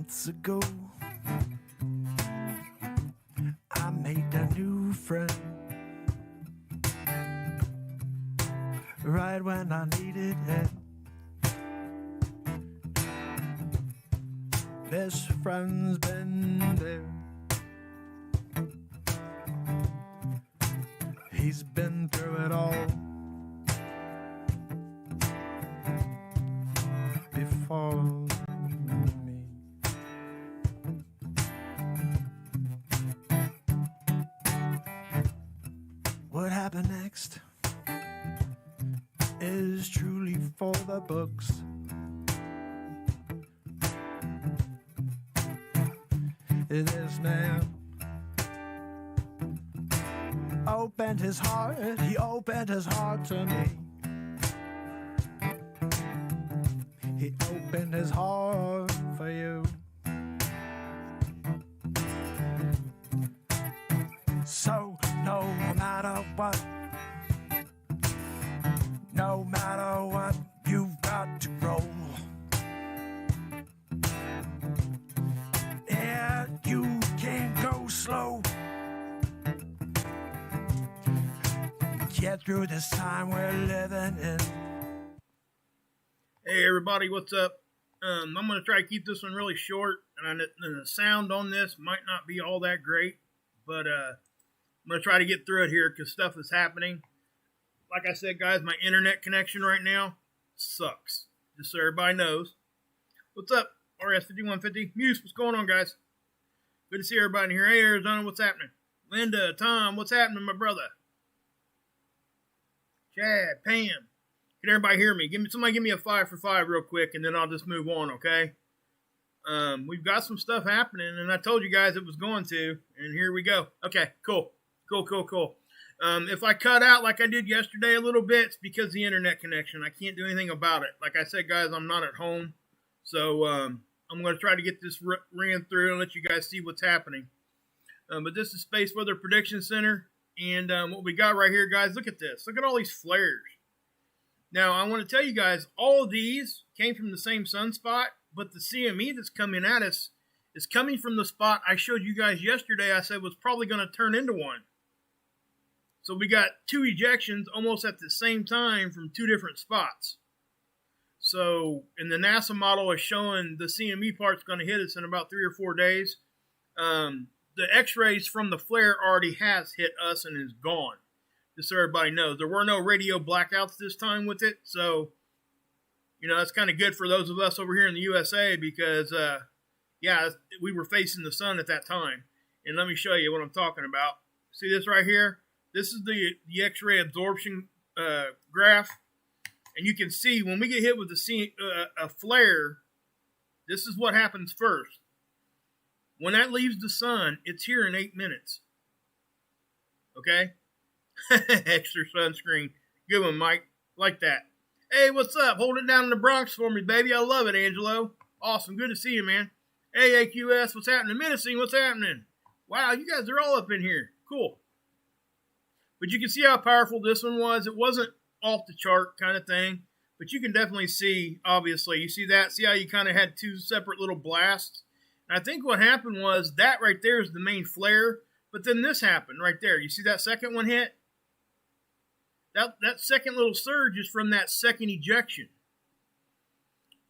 months ago, I made a new friend. Right when I needed it. Best friend's been there. He's been through it all before me. What happened next is truly for the books. This man opened his heart, he opened his heart to me. He opened his heart for you. So no matter what, no matter what, you've got to roll. Yeah, you can't go slow. Get through this time we're living in. Hey everybody, what's up? I'm going to try to keep this one really short, and the sound on this might not be all that great, but I'm going to try to get through it here because stuff is happening. Like I said, guys, my internet connection right now sucks, just so everybody knows. What's up, RS5150? Muse, what's going on, guys? Good to see everybody in here. Hey, Arizona, what's happening? Linda, Tom, what's happening, my brother? Chad, Pam. Can everybody hear me? Somebody give me a 5 for 5 real quick, and then I'll just move on, okay? We've got some stuff happening, and I told you guys it was going to, and here we go. Okay, cool. If I cut out like I did yesterday a little bit, it's because of the internet connection. I can't do anything about it. Like I said, guys, I'm not at home, so I'm going to try to get this ran through and let you guys see what's happening. But this is Space Weather Prediction Center, and what we got right here, guys, look at this. Look at all these flares. Now, I want to tell you guys, all of these came from the same sunspot, but the CME that's coming at us is coming from the spot I showed you guys yesterday I said was probably going to turn into one. So we got 2 ejections almost at the same time from 2 different spots. So, and the NASA model is showing the CME part's going to hit us in about 3 or 4 days. The X-rays from the flare already has hit us and is gone. Just so everybody knows. There were no radio blackouts this time with it. So, that's kind of good for those of us over here in the USA because, we were facing the sun at that time. And let me show you what I'm talking about. See this right here? This is the X-ray absorption graph. And you can see when we get hit with a flare, this is what happens first. When that leaves the sun, it's here in 8 minutes. Okay? Extra sunscreen. Good one, Mike. Like that. Hey, what's up? Hold it down in the Bronx for me, baby. I love it, Angelo. Awesome. Good to see you, man. Hey, AQS, what's happening? Menacing, what's happening? Wow, you guys are all up in here. Cool. But you can see how powerful this one was. It wasn't off the chart kind of thing. But you can definitely see, obviously. You see that? See how you kind of had 2 separate little blasts? And I think what happened was that right there is the main flare. But then this happened right there. You see that second one hit? That second little surge is from that second ejection.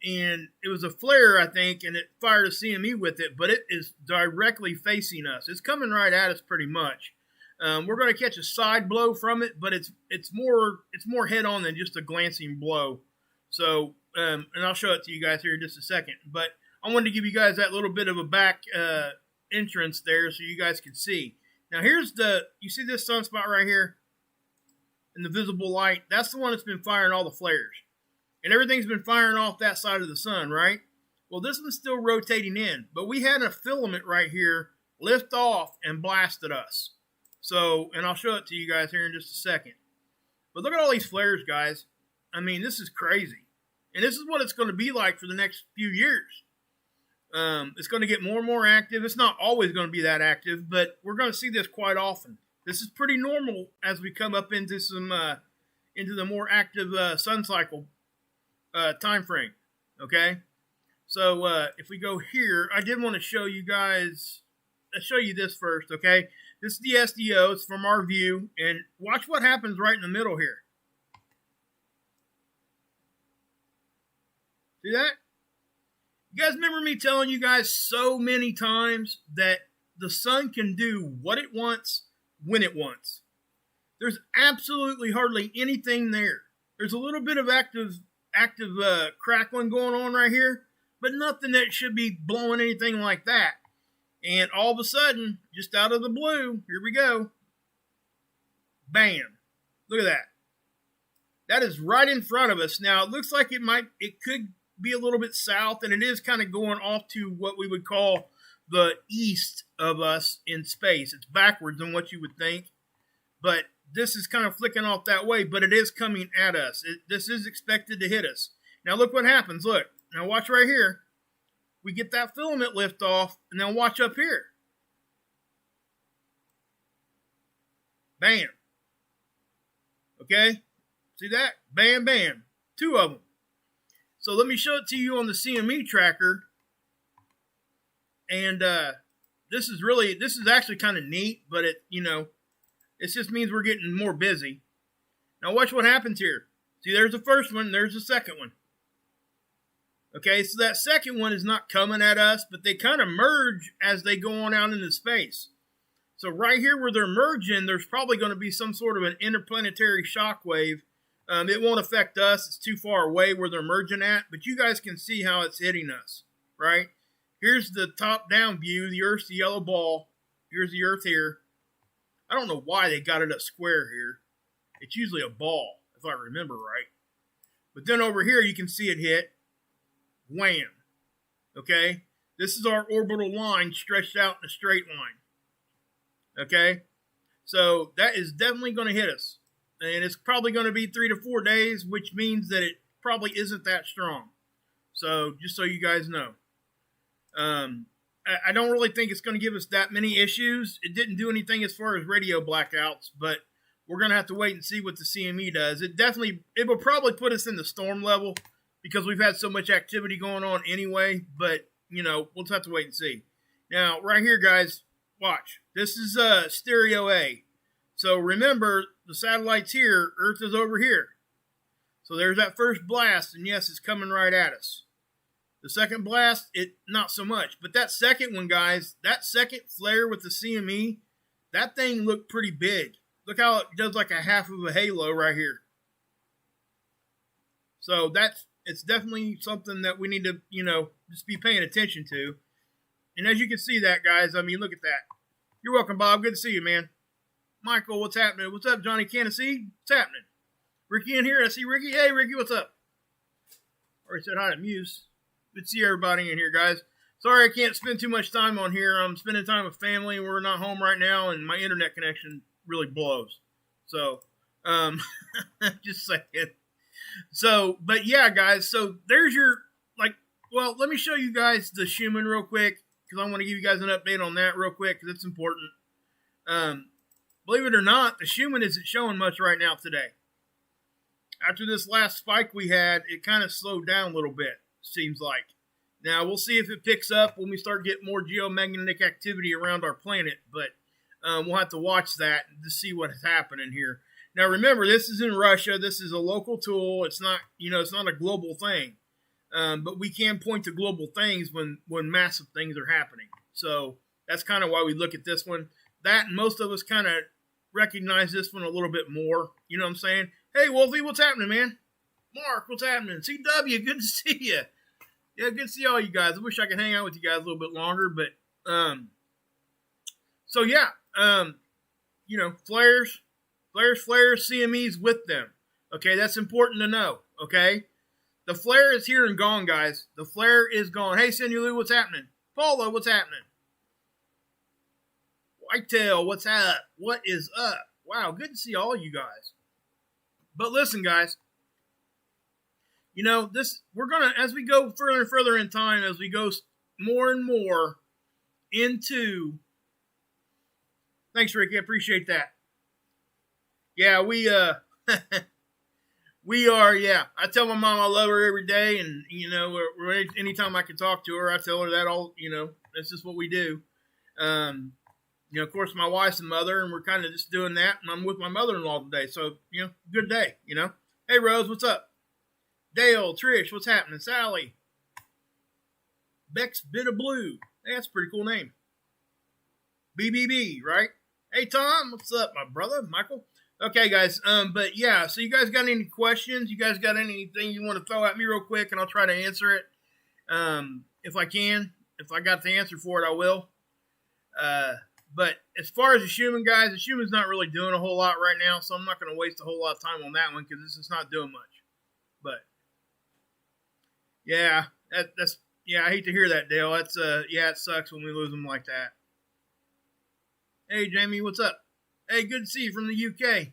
And it was a flare, I think, and it fired a CME with it, but it is directly facing us. It's coming right at us pretty much. We're going to catch a side blow from it, but it's more head on than just a glancing blow. So, and I'll show it to you guys here in just a second. But I wanted to give you guys that little bit of a back entrance there so you guys can see. Now here's you see this sunspot right here? In the visible light, that's the one that's been firing all the flares. And everything's been firing off that side of the sun, right? Well, this one's still rotating in, but we had a filament right here lift off and blasted us. So, and I'll show it to you guys here in just a second. But look at all these flares, guys. I mean, this is crazy. And this is what it's going to be like for the next few years. It's going to get more and more active. It's not always going to be that active, but we're going to see this quite often. This is pretty normal as we come up into into the more active sun cycle time frame. Okay, So if we go here, I did want to show you guys, let's show you this first, okay? This is the SDO, it's from our view, and watch what happens right in the middle here. See that? You guys remember me telling you guys so many times that the sun can do what it wants, when it wants. There's absolutely hardly anything there. There's a little bit of active crackling going on right here, but nothing that should be blowing anything like that. And all of a sudden, just out of the blue, here we go. Bam. Look at that. That is right in front of us. Now, it looks like it could be a little bit south, and it is kind of going off to what we would call the east of us in space. It's backwards than what you would think, but this is kind of flicking off that way, but it is coming at us. This is expected to hit us. Now, look what happens. Look. Now, watch right here. We get that filament lift off, and then watch up here. Bam. Okay? See that? Bam, bam. Two of them. So let me show it to you on the CME tracker. And this is actually kind of neat, but it just means we're getting more busy. Now watch what happens here. See, there's the first one, there's the second one. Okay, so that second one is not coming at us, but they kind of merge as they go on out into space. So right here where they're merging, there's probably going to be some sort of an interplanetary shock wave. It won't affect us. It's too far away where they're merging at, but you guys can see how it's hitting us, right? Here's the top-down view. The Earth's the yellow ball. Here's the Earth here. I don't know why they got it a square here. It's usually a ball, if I remember right. But then over here, you can see it hit. Wham. Okay? This is our orbital line stretched out in a straight line. Okay? So that is definitely going to hit us. And it's probably going to be 3 to 4 days, which means that it probably isn't that strong. So just so you guys know. I don't really think it's going to give us that many issues. It didn't do anything as far as radio blackouts, but we're going to have to wait and see what the CME does. It will probably put us in the storm level because we've had so much activity going on anyway, but, we'll just have to wait and see. Now, right here, guys, watch. This is stereo A. So remember, the satellite's here, Earth is over here. So there's that first blast, and yes, it's coming right at us. The second blast, not so much. But that second one, guys, that second flare with the CME, that thing looked pretty big. Look how it does like a half of a halo right here. So it's definitely something that we need to, just be paying attention to. And as you can see that, guys, look at that. You're welcome, Bob. Good to see you, man. Michael, what's happening? What's up, Johnny Candace? What's happening? Ricky in here. I see Ricky. Hey, Ricky, what's up? Already said hi to Muse. Good to see everybody in here, guys. Sorry I can't spend too much time on here. I'm spending time with family. We're not home right now, and my internet connection really blows. So, just saying. So, but yeah, guys. So there's your, let me show you guys the Schumann real quick, because I want to give you guys an update on that real quick, because it's important. Believe it or not, the Schumann isn't showing much right now today. After this last spike we had, it kind of slowed down a little bit, seems like. Now, we'll see if it picks up when we start getting more geomagnetic activity around our planet, but we'll have to watch that to see what's happening here. Now, remember, this is in Russia. This is a local tool. It's not, it's not a global thing. But we can point to global things when massive things are happening. So that's kind of why we look at this one. That and most of us kind of recognize this one a little bit more. You know what I'm saying? Hey, Wolfie, what's happening, man? Mark, what's happening? CW, good to see you. Yeah, good to see all you guys. I wish I could hang out with you guys a little bit longer, but so yeah, flares, CMEs with them. Okay, that's important to know. Okay, the flare is here and gone, guys. The flare is gone. Hey, Sinulu, what's happening? Paula, what's happening? Whitetail, what's up? What is up? Wow, good to see all you guys. But listen, guys, we're going to, as we go further and further in time, as we go more and more into, thanks, Ricky, I appreciate that. Yeah, We are, yeah. I tell my mom I love her every day, and anytime I can talk to her, I tell her that all. That's just what we do. Of course, my wife's a mother, and we're kind of just doing that. And I'm with my mother-in-law today, so good day. Hey Rose, what's up? Dale, Trish, what's happening? Sally, Beck's Bit of Blue. Hey, that's a pretty cool name. BBB, right? Hey Tom, what's up, my brother Michael? Okay, guys. But yeah, so you guys got any questions? You guys got anything you want to throw at me real quick, and I'll try to answer it. If I can. If I got the answer for it, I will. But as far as the Schumann guys, the Schumann's not really doing a whole lot right now, so I'm not going to waste a whole lot of time on that one because this is not doing much. But yeah, that's I hate to hear that, Dale. That's it sucks when we lose them like that. Hey Jamie, what's up? Hey, good to see you from the UK.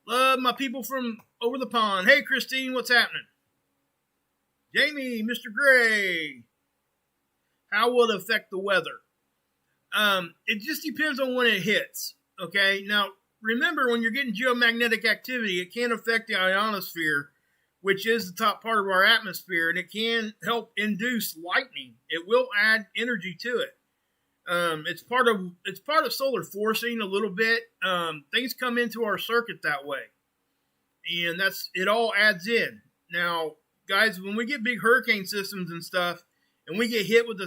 Love my people from over the pond. Hey, Christine, what's happening? Jamie, Mr. Gray. How will it affect the weather? It just depends on when it hits. Okay, now remember when you're getting geomagnetic activity, it can affect the ionosphere, which is the top part of our atmosphere, and it can help induce lightning. It will add energy to it. It's part of solar forcing a little bit. Things come into our circuit that way, and it all adds in. Now, guys, when we get big hurricane systems and stuff, and we get hit with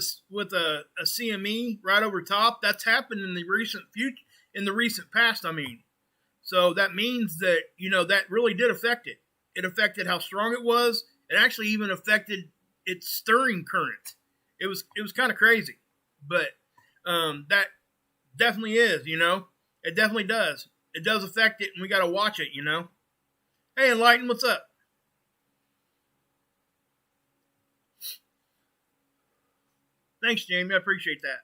a CME right over top, that's happened in the recent past. So that means that that really did affect it. It affected how strong it was. It actually even affected its stirring current. It was kind of crazy, but. That definitely is, it definitely does. It does affect it, and we got to watch it, Hey, Enlighten, what's up? Thanks, Jamie. I appreciate that.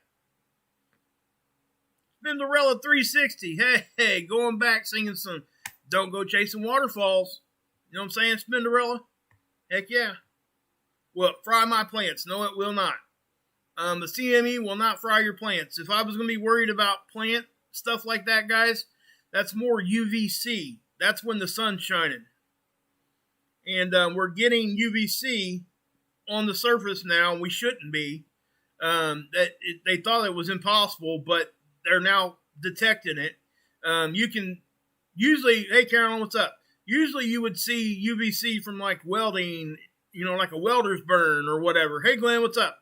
Spinderella 360. Hey, going back singing some Don't Go Chasing Waterfalls. You know what I'm saying, Spinderella? Heck yeah. Well, fry my plants. No, it will not. The CME will not fry your plants. If I was going to be worried about plant stuff like that, guys, that's more UVC. That's when the sun's shining. And we're getting UVC on the surface now, and we shouldn't be. They thought it was impossible, but they're now detecting it. You can usually, hey, Carolyn, what's up? Usually you would see UVC from like welding, like a welder's burn or whatever. Hey, Glenn, what's up?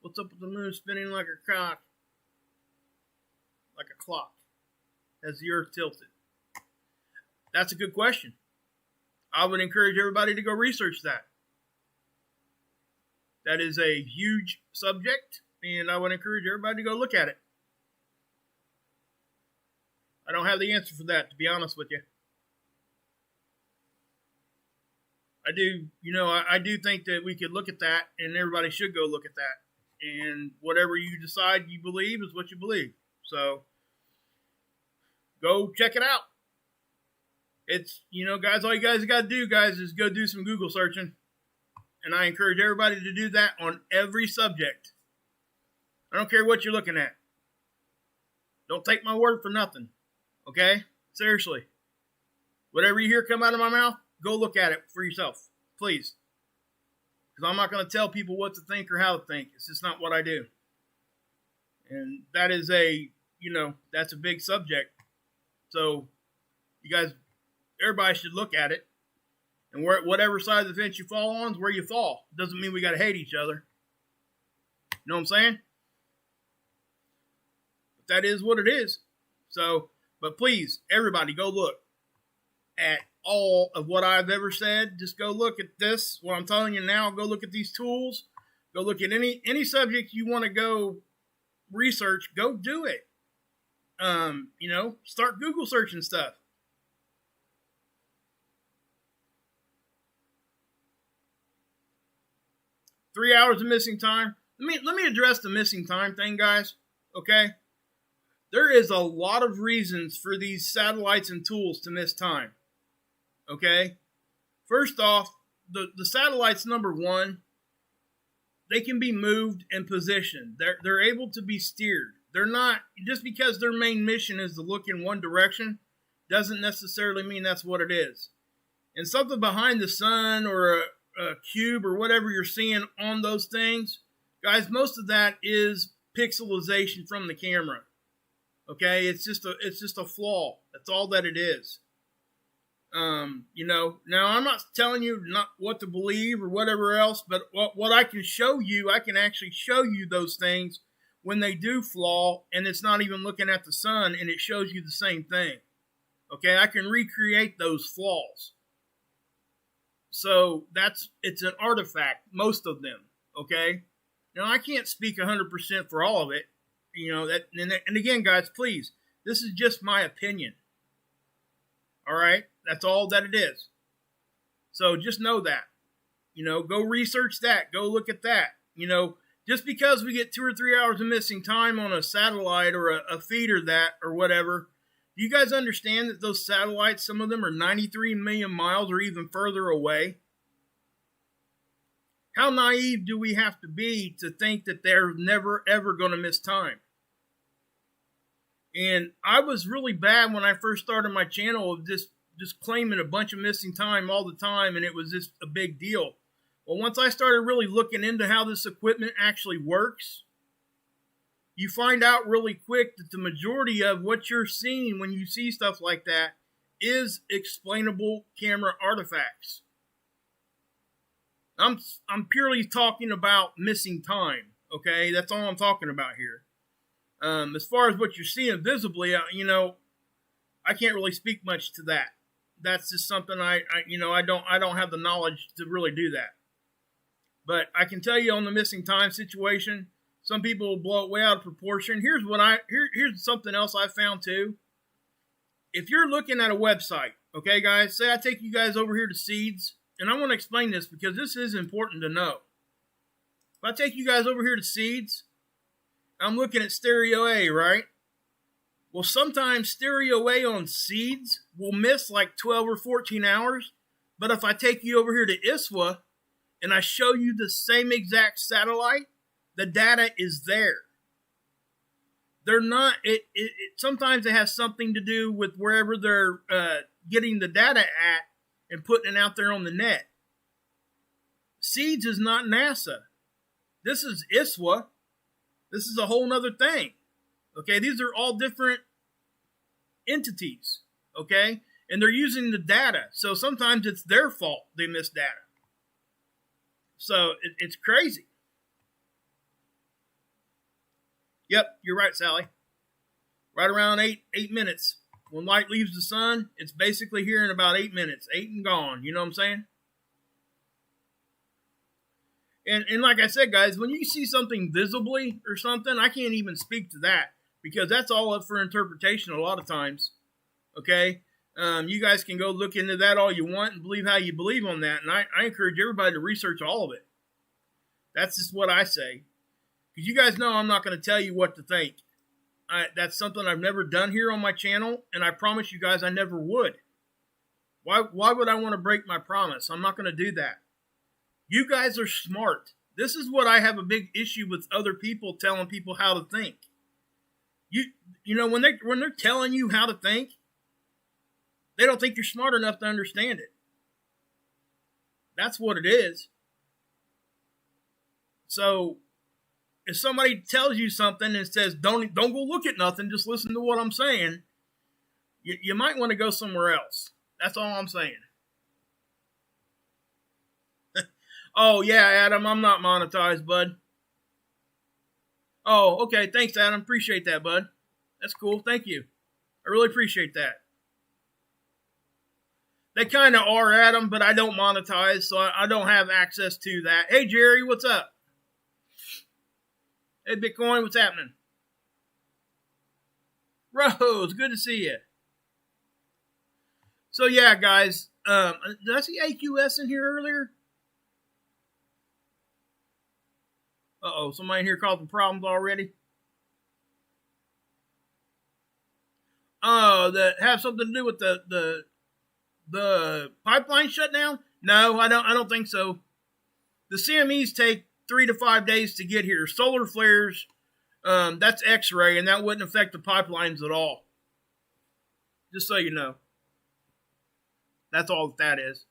What's up with the moon spinning like a clock? Like a clock. As the earth tilted? That's a good question. I would encourage everybody to go research that. That is a huge subject, and I would encourage everybody to go look at it. I don't have the answer for that, to be honest with you. I do think that we could look at that, and everybody should go look at that. And whatever you decide you believe is what you believe. So go check it out. It's, guys, all you guys got to do, guys, is go do some Google searching. And I encourage everybody to do that on every subject. I don't care what you're looking at. Don't take my word for nothing. Okay? Seriously. Whatever you hear come out of my mouth, go look at it for yourself. Please. Because I'm not going to tell people what to think or how to think. It's just not what I do. And that is that's a big subject. So, you guys, everybody should look at it. And whatever side of the fence you fall on is where you fall. Doesn't mean we got to hate each other. You know what I'm saying? But that is what it is. So, but please, everybody, go look at all of what I've ever said. Just go look at this, what I'm telling you now. Go look at these tools. Go look at any subject you want to go research. Go do it. Start Google searching stuff. $3 hours of missing time. Let me address the missing time thing, guys. Okay? There is a lot of reasons for these satellites and tools to miss time. Okay? First off, the satellites, number one, they can be moved and positioned. They're able to be steered. They're not, just because their main mission is to look in one direction, doesn't necessarily mean that's what it is. And something behind the sun or a cube or whatever you're seeing on those things, guys, most of that is pixelization from the camera. Okay, it's just a flaw. That's all that it is. Now I'm not telling you not what to believe or whatever else, but what I can show you, I can actually show you those things when they do flaw, and it's not even looking at the sun, and it shows you the same thing. Okay, I can recreate those flaws. So it's an artifact, most of them. Okay, now I can't speak 100% for all of it. And again, guys, please, this is just my opinion. All right, that's all that it is. So just know that. Go research that. Go look at that. Just because we get 2 or 3 hours of missing time on a satellite or a feed or that or whatever, do you guys understand that those satellites, some of them are 93 million miles or even further away? How naive do we have to be to think that they're never, ever going to miss time? And I was really bad when I first started my channel of just claiming a bunch of missing time all the time, and it was just a big deal. Well, once I started really looking into how this equipment actually works, you find out really quick that the majority of what you're seeing when you see stuff like that is explainable camera artifacts. I'm purely talking about missing time, okay? That's all I'm talking about here. As far as what you're seeing visibly, I can't really speak much to that. That's just something I don't have the knowledge to really do that. But I can tell you on the missing time situation, some people will blow it way out of proportion. Here's something else I found too. If you're looking at a website, okay, guys, say I take you guys over here to Seeds, and I want to explain this because this is important to know. If I take you guys over here to Seeds, I'm looking at stereo A, right? Well, sometimes stereo A on Seeds will miss like 12 or 14 hours. But if I take you over here to ISWA and I show you the same exact satellite, the data is there. They're not, sometimes it has something to do with wherever they're getting the data at and putting it out there on the net. Seeds is not NASA. This is ISWA. This is a whole nother thing. Okay, these are all different entities. Okay, and they're using the data. So sometimes it's their fault they miss data. So it's crazy. Yep, you're right, Sally. Right around 8 minutes. When light leaves the sun, it's basically here in about 8 minutes. 8 and gone. You know what I'm saying? And like I said, guys, when you see something visibly or something, I can't even speak to that because that's all up for interpretation a lot of times. Okay? You guys can go look into that all you want and believe how you believe on that. And I encourage everybody to research all of it. That's just what I say. Because you guys know I'm not going to tell you what to think. That's something I've never done here on my channel. And I promise you guys I never would. Why would I want to break my promise? I'm not going to do that. You guys are smart. This is what I have a big issue with other people telling people how to think. When they're telling you how to think, they don't think you're smart enough to understand it. That's what it is. So if somebody tells you something and says, don't go look at nothing, just listen to what I'm saying, you might want to go somewhere else. That's all I'm saying. Oh, yeah, Adam, I'm not monetized, bud. Oh, okay, thanks, Adam. Appreciate that, bud. That's cool. Thank you. I really appreciate that. They kind of are, Adam, but I don't monetize, so I don't have access to that. Hey, Jerry, what's up? Hey, Bitcoin, what's happening? Rose, good to see you. So, yeah, guys, did I see AQS in here earlier? Uh-oh, somebody in here causing problems already? Oh, that have something to do with the pipeline shutdown? No, I don't think so. The CMEs take 3 to 5 days to get here. Solar flares, that's X-ray, and that wouldn't affect the pipelines at all. Just so you know. That's all that is.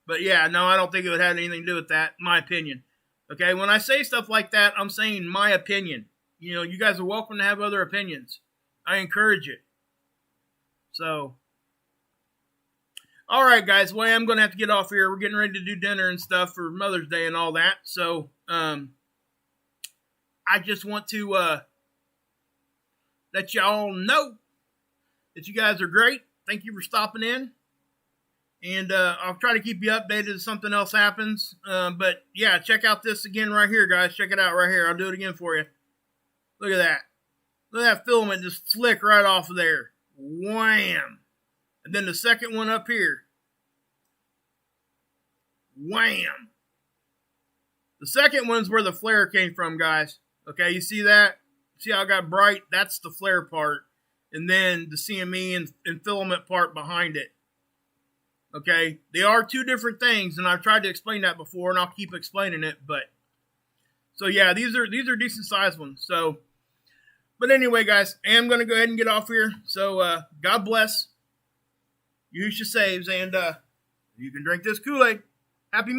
But yeah, no, I don't think it would have anything to do with that, in my opinion. Okay, when I say stuff like that, I'm saying my opinion. You know, you guys are welcome to have other opinions. I encourage it. So, all right, guys. Well, I'm going to have to get off here. We're getting ready to do dinner and stuff for Mother's Day and all that. So, I just want to let y'all know that you guys are great. Thank you for stopping in. And I'll try to keep you updated if something else happens. But, yeah, check out this again right here, guys. Check it out right here. I'll do it again for you. Look at that. Look at that filament just flick right off of there. Wham! And then the second one up here. Wham! The second one's where the flare came from, guys. Okay, you see that? See how it got bright? That's the flare part. And then the CME and filament part behind it. Okay, they are two different things, and I've tried to explain that before, and I'll keep explaining it. But so yeah, these are decent sized ones. So, but anyway, guys, I am going to go ahead and get off here. So God bless. Use your saves, and you can drink this Kool-Aid. Happy